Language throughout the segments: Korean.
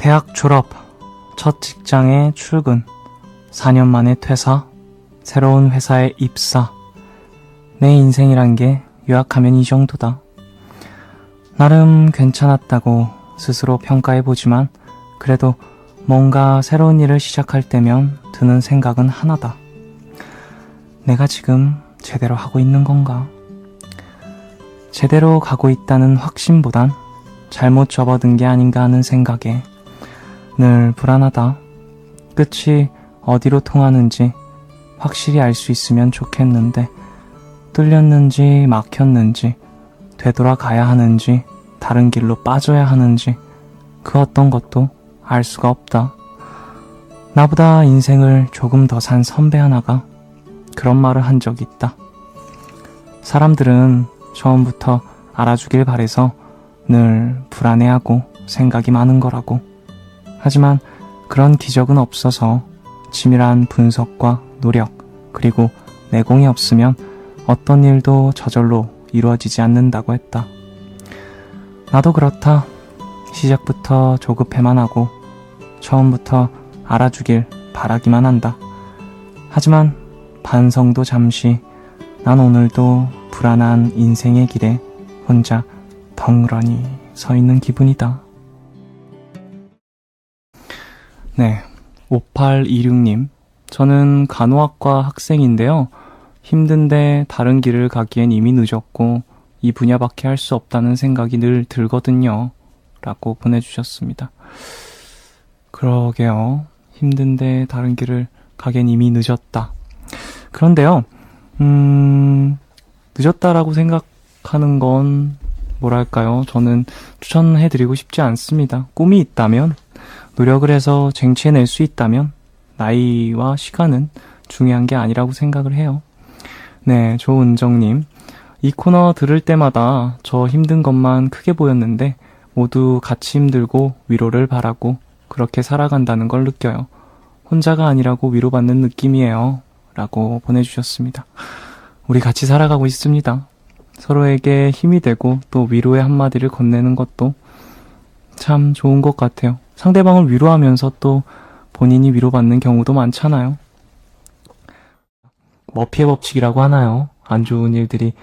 대학 졸업, 첫 직장에 출근, 4년 만에 퇴사, 새로운 회사에 입사. 내 인생이란 게 요약하면 이 정도다. 나름 괜찮았다고 스스로 평가해보지만 그래도 뭔가 새로운 일을 시작할 때면 드는 생각은 하나다. 내가 지금 제대로 하고 있는 건가? 제대로 가고 있다는 확신보단 잘못 접어든 게 아닌가 하는 생각에 늘 불안하다. 끝이 어디로 통하는지 확실히 알 수 있으면 좋겠는데 뚫렸는지 막혔는지 되돌아가야 하는지 다른 길로 빠져야 하는지 그 어떤 것도 알 수가 없다. 나보다 인생을 조금 더 산 선배 하나가 그런 말을 한 적이 있다. 사람들은 처음부터 알아주길 바래서 늘 불안해하고 생각이 많은 거라고. 하지만 그런 기적은 없어서 치밀한 분석과 노력 그리고 내공이 없으면 어떤 일도 저절로 이루어지지 않는다고 했다. 나도 그렇다. 시작부터 조급해만 하고 처음부터 알아주길 바라기만 한다. 하지만 반성도 잠시 난 오늘도 불안한 인생의 길에 혼자 덩그러니 서 있는 기분이다. 네, 5826님. 저는 간호학과 학생인데요. 힘든데 다른 길을 가기엔 이미 늦었고 이 분야밖에 할 수 없다는 생각이 늘 들거든요. 라고 보내주셨습니다. 그러게요. 힘든데 다른 길을 가기엔 이미 늦었다. 그런데요. 늦었다라고 생각하는 건 뭐랄까요. 저는 추천해드리고 싶지 않습니다. 꿈이 있다면, 노력을 해서 쟁취해낼 수 있다면 나이와 시간은 중요한 게 아니라고 생각을 해요. 네, 조은정님. 이 코너 들을 때마다 저 힘든 것만 크게 보였는데 모두 같이 힘들고 위로를 바라고 그렇게 살아간다는 걸 느껴요. 혼자가 아니라고 위로받는 느낌이에요. 라고 보내주셨습니다. 우리 같이 살아가고 있습니다. 서로에게 힘이 되고 또 위로의 한마디를 건네는 것도 참 좋은 것 같아요. 상대방을 위로하면서 또 본인이 위로받는 경우도 많잖아요. 머피의 법칙이라고 하나요? 안 좋은 일들이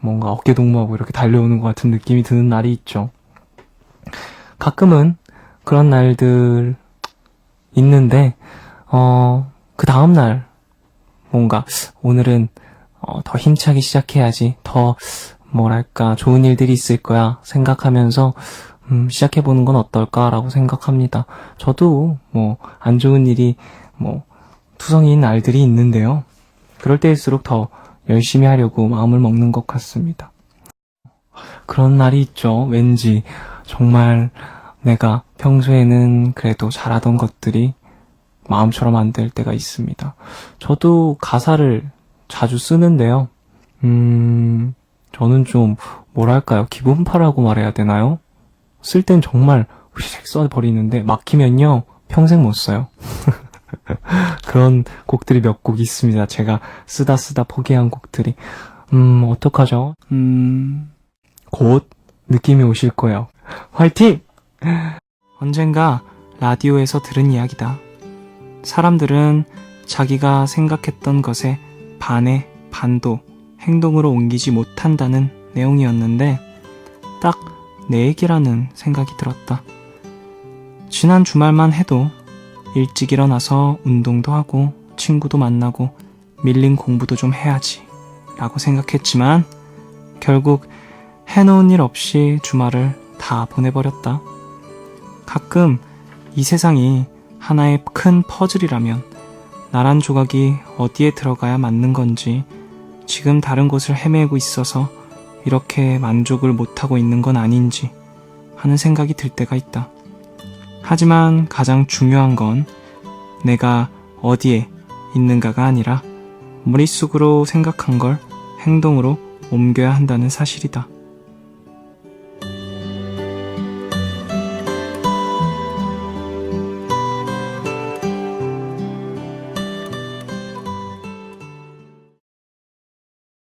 뭔가 어깨동무하고 이렇게 달려오는 것 같은 느낌이 드는 날이 있죠. 가끔은 그런 날들 있는데 그 다음날 뭔가 오늘은 더 힘차게 시작해야지, 더 뭐랄까 좋은 일들이 있을 거야 생각하면서 시작해보는 건 어떨까라고 생각합니다. 저도 뭐 안 좋은 일이 투성이인 날들이 있는데요. 그럴 때일수록 더 열심히 하려고 마음을 먹는 것 같습니다. 그런 날이 있죠. 왠지 정말 내가 평소에는 그래도 잘하던 것들이 마음처럼 안 될 때가 있습니다. 저도 가사를 자주 쓰는데요. 저는 좀 뭐랄까요, 기분파라고 말해야 되나요? 쓸 땐 정말 휘식 써버리는데 막히면요 평생 못 써요. 그런 곡들이 몇 곡 있습니다. 제가 쓰다 포기한 곡들이. 어떡하죠? 곧 느낌이 오실 거예요. 화이팅! 언젠가 라디오에서 들은 이야기다. 사람들은 자기가 생각했던 것에 반의 반도 행동으로 옮기지 못한다는 내용이었는데 딱 내 얘기라는 생각이 들었다. 지난 주말만 해도 일찍 일어나서 운동도 하고 친구도 만나고 밀린 공부도 좀 해야지 라고 생각했지만 결국 해놓은 일 없이 주말을 다 보내버렸다. 가끔 이 세상이 하나의 큰 퍼즐이라면 나란 조각이 어디에 들어가야 맞는 건지 지금 다른 곳을 헤매고 있어서 이렇게 만족을 못하고 있는 건 아닌지 하는 생각이 들 때가 있다. 하지만 가장 중요한 건 내가 어디에 있는가가 아니라 머릿속으로 생각한 걸 행동으로 옮겨야 한다는 사실이다.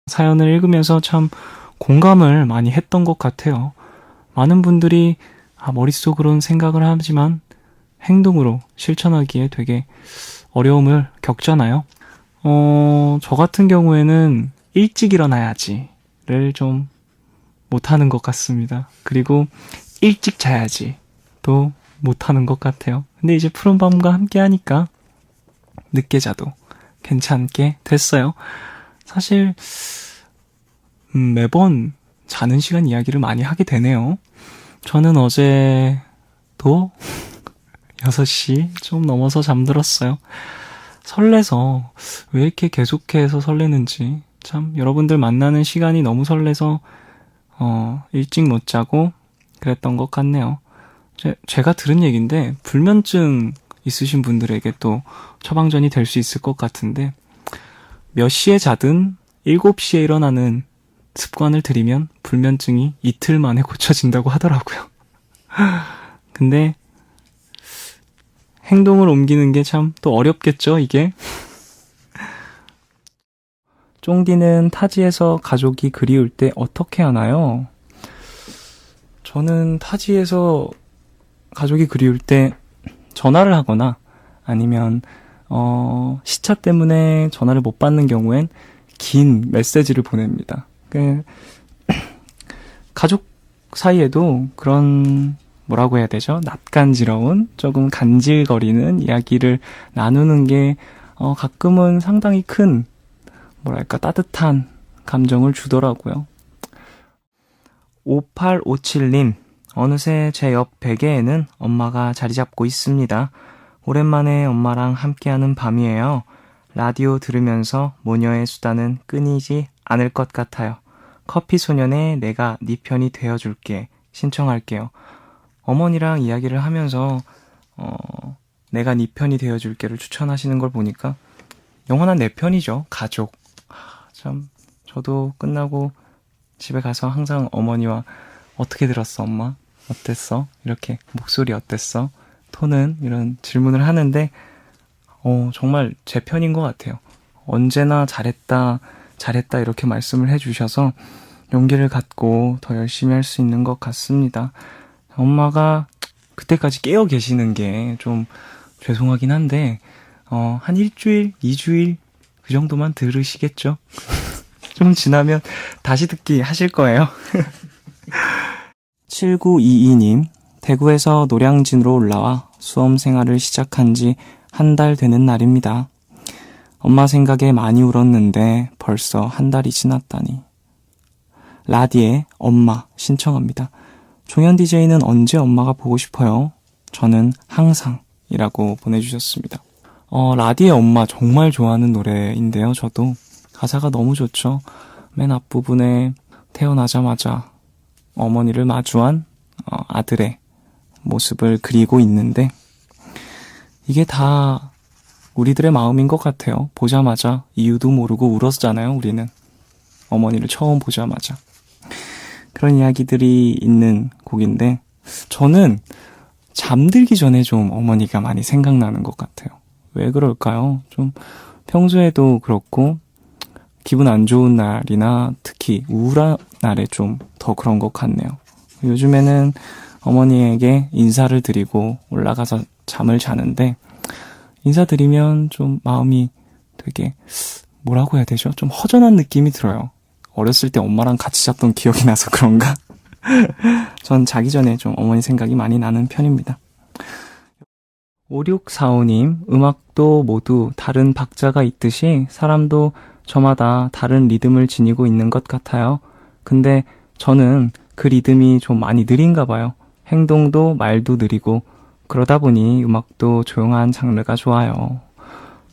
사연을 읽으면서 참 공감을 많이 했던 것 같아요. 많은 분들이 머릿속으로는 생각을 하지만 행동으로 실천하기에 되게 어려움을 겪잖아요. 저 같은 경우에는 일찍 일어나야지를 좀 못하는 것 같습니다. 그리고 일찍 자야지도 못하는 것 같아요. 근데 이제 푸른밤과 함께 하니까 늦게 자도 괜찮게 됐어요. 사실 매번 자는 시간 이야기를 많이 하게 되네요. 저는 어제도 6시 좀 넘어서 잠들었어요. 설레서 왜 이렇게 계속해서 설레는지 참 여러분들 만나는 시간이 너무 설레서 일찍 못 자고 그랬던 것 같네요. 제가 들은 얘기인데 불면증 있으신 분들에게 또 처방전이 될 수 있을 것 같은데 몇 시에 자든 7시에 일어나는 습관을 들이면 불면증이 이틀 만에 고쳐진다고 하더라고요. 근데 행동을 옮기는 게 참 또 어렵겠죠, 이게? 쫑디는 타지에서 가족이 그리울 때 어떻게 하나요? 저는 타지에서 가족이 그리울 때 전화를 하거나 아니면 시차 때문에 전화를 못 받는 경우엔 긴 메시지를 보냅니다. 가족 사이에도 그런 뭐라고 해야 되죠? 낯간지러운 조금 간질거리는 이야기를 나누는 게 가끔은 상당히 큰 뭐랄까 따뜻한 감정을 주더라고요. 5857님, 어느새 제 옆 베개에는 엄마가 자리 잡고 있습니다. 오랜만에 엄마랑 함께하는 밤이에요. 라디오 들으면서 모녀의 수다는 끊이지 않을 것 같아요. 커피 소년의 내가 네 편이 되어줄게 신청할게요. 어머니랑 이야기를 하면서 내가 네 편이 되어줄게를 추천하시는 걸 보니까 영원한 내 편이죠. 가족. 참 저도 끝나고 집에 가서 항상 어머니와 어떻게 들었어 엄마? 어땠어? 이렇게 목소리 어땠어? 톤은? 이런 질문을 하는데 정말 제 편인 것 같아요. 언제나 잘했다 이렇게 말씀을 해주셔서 용기를 갖고 더 열심히 할 수 있는 것 같습니다. 엄마가 그때까지 깨어 계시는 게 좀 죄송하긴 한데 한 일주일, 2주일 그 정도만 들으시겠죠? 좀 지나면 다시 듣기 하실 거예요. 7922님, 대구에서 노량진으로 올라와 수험 생활을 시작한 지 한 달 되는 날입니다. 엄마 생각에 많이 울었는데 벌써 한 달이 지났다니. 라디의 엄마 신청합니다. 종현 DJ는 언제 엄마가 보고 싶어요? 저는 항상이라고 보내주셨습니다. 라디의 엄마 정말 좋아하는 노래인데요. 저도 가사가 너무 좋죠. 맨 앞부분에 태어나자마자 어머니를 마주한 아들의 모습을 그리고 있는데 이게 다 우리들의 마음인 것 같아요. 보자마자 이유도 모르고 울었잖아요. 우리는 어머니를 처음 보자마자. 그런 이야기들이 있는 곡인데 저는 잠들기 전에 좀 어머니가 많이 생각나는 것 같아요. 왜 그럴까요? 좀 평소에도 그렇고 기분 안 좋은 날이나 특히 우울한 날에 좀 더 그런 것 같네요. 요즘에는 어머니에게 인사를 드리고 올라가서 잠을 자는데 인사드리면 좀 마음이 되게 뭐라고 해야 되죠? 좀 허전한 느낌이 들어요. 어렸을 때 엄마랑 같이 잤던 기억이 나서 그런가? 전 자기 전에 좀 어머니 생각이 많이 나는 편입니다. 5645님, 음악도 모두 다른 박자가 있듯이 사람도 저마다 다른 리듬을 지니고 있는 것 같아요. 근데 저는 그 리듬이 좀 많이 느린가 봐요. 행동도 말도 느리고 그러다 보니 음악도 조용한 장르가 좋아요.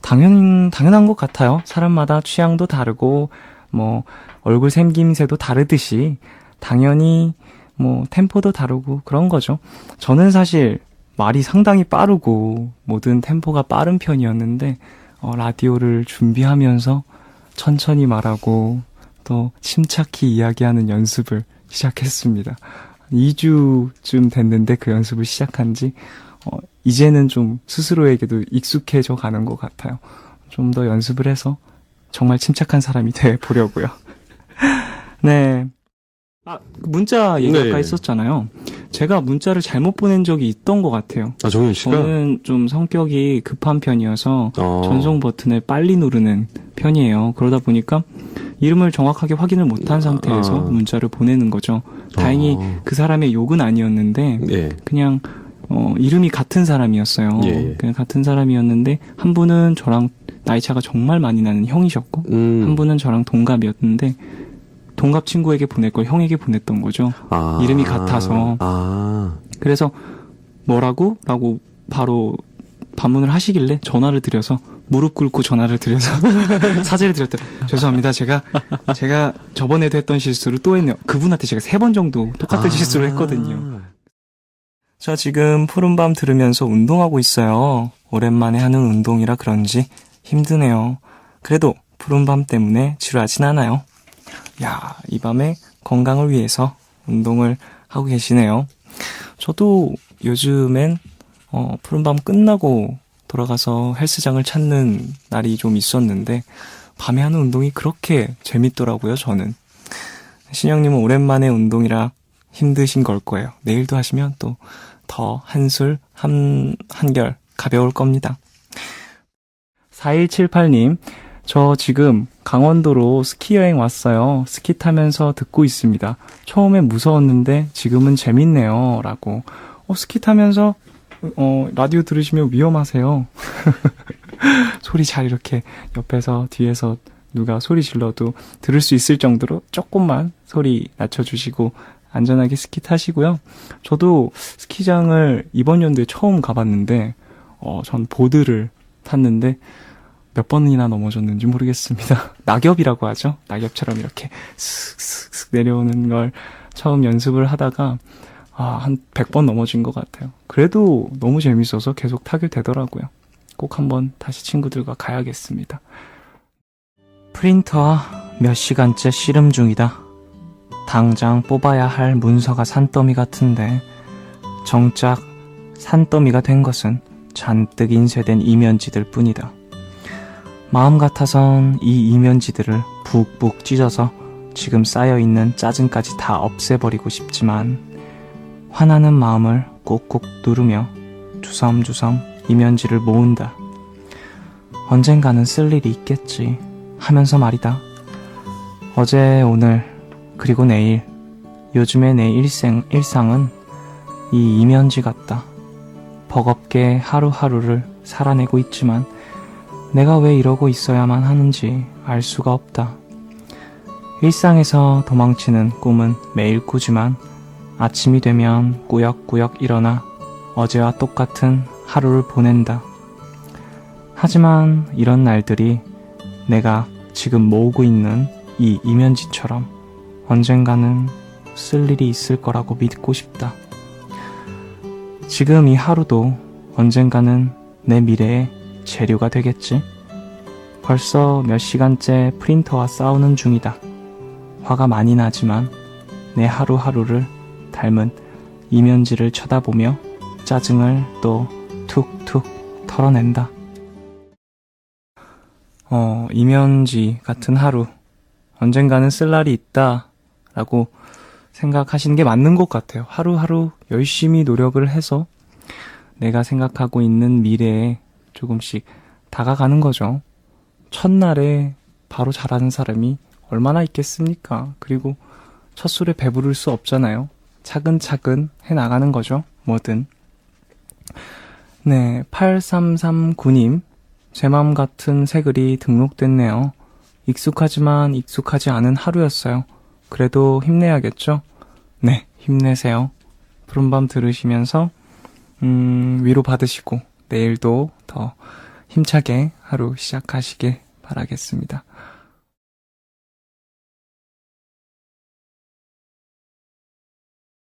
당연한 것 같아요. 사람마다 취향도 다르고 뭐 얼굴 생김새도 다르듯이 당연히 뭐 템포도 다르고 그런 거죠. 저는 사실 말이 상당히 빠르고 모든 템포가 빠른 편이었는데 라디오를 준비하면서 천천히 말하고 또 침착히 이야기하는 연습을 시작했습니다. 2주쯤 됐는데 그 연습을 시작한 지 이제는 좀 스스로에게도 익숙해져 가는 것 같아요. 좀 더 연습을 해서 정말 침착한 사람이 돼 보려고요. 네. 문자 얘기 아까 네. 했었잖아요. 제가 문자를 잘못 보낸 적이 있던 것 같아요. 정현 씨가? 저는 좀 성격이 급한 편이어서 전송 버튼을 빨리 누르는 편이에요. 그러다 보니까 이름을 정확하게 확인을 못한 상태에서 문자를 보내는 거죠. 다행히 그 사람의 욕은 아니었는데 예. 그냥 이름이 같은 사람이었어요. 예. 그냥 같은 사람이었는데 한 분은 저랑 나이 차가 정말 많이 나는 형이셨고 한 분은 저랑 동갑이었는데 동갑 친구에게 보낼 걸 형에게 보냈던 거죠. 이름이 같아서. 그래서 뭐라고? 라고 바로 반문을 하시길래 전화를 드려서 무릎 꿇고 전화를 드려서 사죄를 드렸더니 죄송합니다. 제가 저번에도 했던 실수를 또 했네요. 그분한테 제가 3번 정도 똑같은 실수를 했거든요. 저 지금 푸른밤 들으면서 운동하고 있어요. 오랜만에 하는 운동이라 그런지 힘드네요. 그래도 푸른밤 때문에 지루하진 않아요. 야, 이 밤에 건강을 위해서 운동을 하고 계시네요. 저도 요즘엔 푸른밤 끝나고 돌아가서 헬스장을 찾는 날이 좀 있었는데 밤에 하는 운동이 그렇게 재밌더라고요, 저는. 신영님은 오랜만에 운동이라 힘드신 걸 거예요. 내일도 하시면 또 더 한술 한결 가벼울 겁니다. 4178님, 저 지금 강원도로 스키 여행 왔어요. 스키 타면서 듣고 있습니다. 처음엔 무서웠는데 지금은 재밌네요. 라고. 스키 타면서 라디오 들으시면 위험하세요. 소리 잘 이렇게 옆에서 뒤에서 누가 소리 질러도 들을 수 있을 정도로 조금만 소리 낮춰주시고 안전하게 스키 타시고요. 저도 스키장을 이번 연도에 처음 가봤는데 전 보드를 탔는데 몇 번이나 넘어졌는지 모르겠습니다. 낙엽이라고 하죠. 낙엽처럼 이렇게 슥슥슥 내려오는 걸 처음 연습을 하다가 한 100번 넘어진 것 같아요. 그래도 너무 재밌어서 계속 타게 되더라고요. 꼭 한번 다시 친구들과 가야겠습니다. 프린터와 몇 시간째 씨름 중이다. 당장 뽑아야 할 문서가 산더미 같은데 정작 산더미가 된 것은 잔뜩 인쇄된 이면지들 뿐이다. 마음 같아선 이 이면지들을 푹푹 찢어서 지금 쌓여있는 짜증까지 다 없애버리고 싶지만 화나는 마음을 꾹꾹 누르며 주섬주섬 이면지를 모은다. 언젠가는 쓸 일이 있겠지 하면서 말이다. 어제, 오늘, 그리고 내일, 요즘의 내 일상은 이 이면지 같다. 버겁게 하루하루를 살아내고 있지만 내가 왜 이러고 있어야만 하는지 알 수가 없다. 일상에서 도망치는 꿈은 매일 꾸지만 아침이 되면 꾸역꾸역 일어나 어제와 똑같은 하루를 보낸다. 하지만 이런 날들이 내가 지금 모으고 있는 이 이면지처럼 언젠가는 쓸 일이 있을 거라고 믿고 싶다. 지금 이 하루도 언젠가는 내 미래의 재료가 되겠지? 벌써 몇 시간째 프린터와 싸우는 중이다. 화가 많이 나지만 내 하루하루를 닮은 이면지를 쳐다보며 짜증을 또 툭툭 털어낸다. 이면지 같은 하루. 언젠가는 쓸 날이 있다 라고 생각하시는 게 맞는 것 같아요. 하루하루 열심히 노력을 해서 내가 생각하고 있는 미래에 조금씩 다가가는 거죠. 첫날에 바로 잘하는 사람이 얼마나 있겠습니까? 그리고 첫 술에 배부를 수 없잖아요. 차근차근 해나가는 거죠. 뭐든. 네, 8339님. 제 맘 같은 새 글이 등록됐네요. 익숙하지만 익숙하지 않은 하루였어요. 그래도 힘내야겠죠? 네, 힘내세요. 푸른밤 들으시면서 위로 받으시고 내일도 더 힘차게 하루 시작하시길 바라겠습니다.